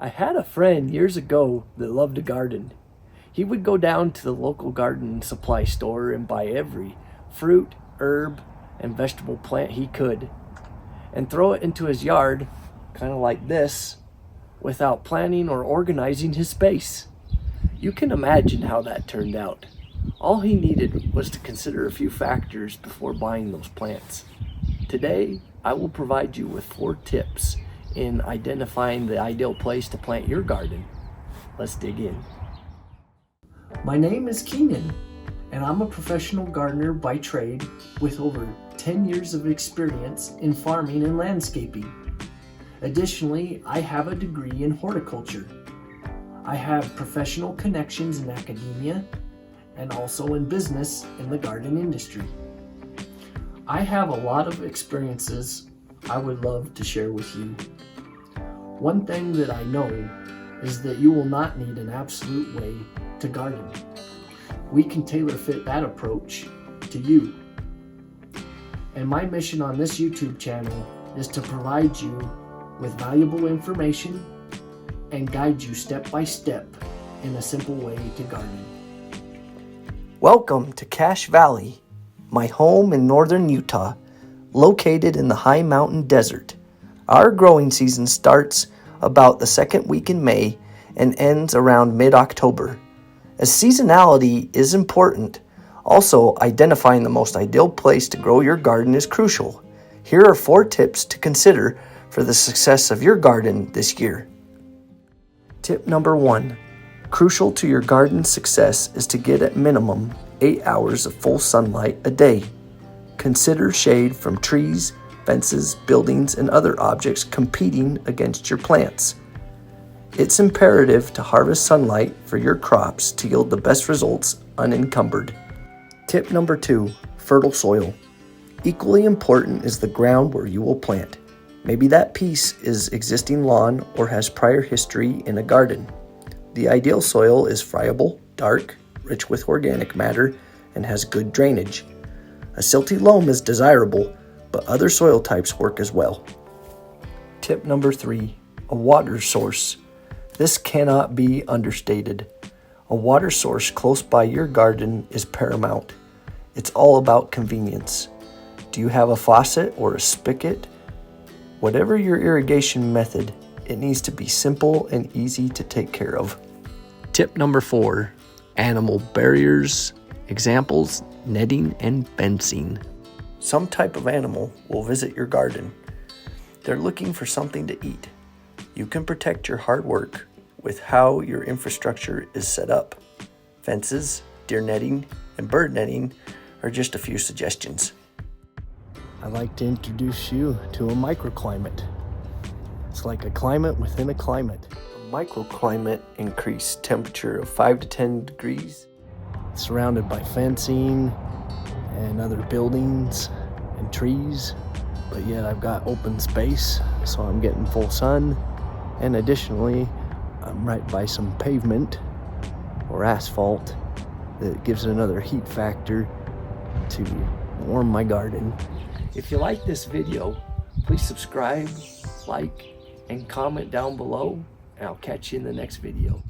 I had a friend years ago that loved to garden. He would go down to the local garden supply store and buy every fruit, herb, and vegetable plant he could and throw it into his yard, kind of like this, without planning or organizing his space. You can imagine how that turned out. All he needed was to consider a few factors before buying those plants. Today, I will provide you with 4 tips in identifying the ideal place to plant your garden. Let's dig in. My name is Keenan, and I'm a professional gardener by trade with over 10 years of experience in farming and landscaping. Additionally, I have a degree in horticulture. I have professional connections in academia and also in business in the garden industry. I have a lot of experiences I would love to share with you. One thing that I know is that you will not need an absolute way to garden. We can tailor fit that approach to you. And my mission on this YouTube channel is to provide you with valuable information and guide you step by step in a simple way to garden. Welcome to Cache Valley, my home in northern Utah, located in the high mountain desert. Our growing season starts about the second week in May and ends around mid-October. As seasonality is important, also identifying the most ideal place to grow your garden is crucial. Here are 4 tips to consider for the success of your garden this year. Tip number 1. Crucial to your garden's success is to get at minimum 8 hours of full sunlight a day. Consider shade from trees, fences, buildings, and other objects competing against your plants. It's imperative to harvest sunlight for your crops to yield the best results unencumbered. Tip number 2. Fertile soil. Equally important is the ground where you will plant. Maybe that piece is existing lawn or has prior history in a garden. The ideal soil is friable, dark, rich with organic matter, and has good drainage. A silty loam is desirable, but other soil types work as well. Tip number 3. A water source. This cannot be understated. A water source close by your garden is paramount. It's all about convenience. Do you have a faucet or a spigot? Whatever your irrigation method, it needs to be simple and easy to take care of. Tip number 4. Animal barriers. Examples, netting and fencing. Some type of animal will visit your garden. They're looking for something to eat. You can protect your hard work with how your infrastructure is set up. Fences, deer netting, and bird netting are just a few suggestions. I'd like to introduce you to a microclimate. It's like a climate within a climate. A microclimate increased temperature of 5 to 10 degrees, surrounded by fencing and other buildings and trees, but yet I've got open space, so I'm getting full sun, and additionally I'm right by some pavement or asphalt that gives another heat factor to warm my garden. If you like this video, please subscribe, like, and comment down below, and I'll catch you in the next video.